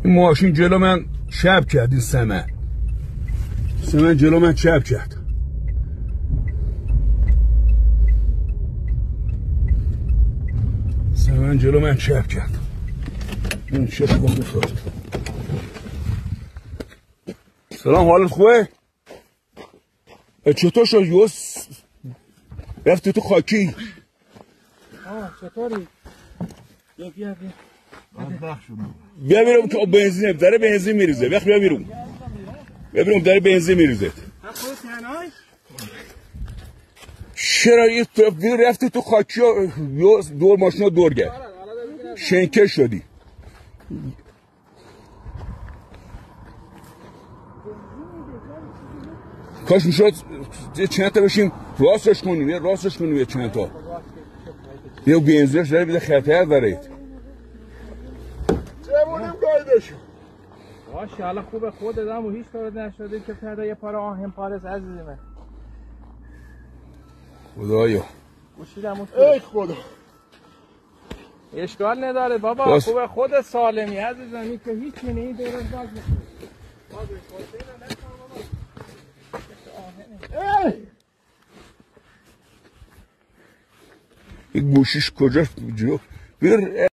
ماشین جلو من چپ کرد. این سمن جلو من چپ کرد. سمن جلو من چپ کرد. این چشم بخورد. سلام، حالت خوبه؟ چطور شد یوس رفتی تو خاکی؟ چطوری؟ بیا بیا بیرون که بنزینه داره بنزین میریزه. بیا بیرون داره بنزین میریزه. چرا رفتی تو خاکی و دور ماشینا دور گرد شنکه شدی. کاش میشد چند تا بشیم راستش کنیم یه چند تا. یه بنزینش داره بیده خطر داره. چه بودیم گایدشون باشه حالا خوبه خودت هم و هیچ کارت نشده که فردا یه پاره آهن پارس عزیزمه. خدایا ای خدا اشکال نداره بابا خوبه خود سالمی عزیزم. این که هیچ نه این دورش باز این گوشیش کجاست؟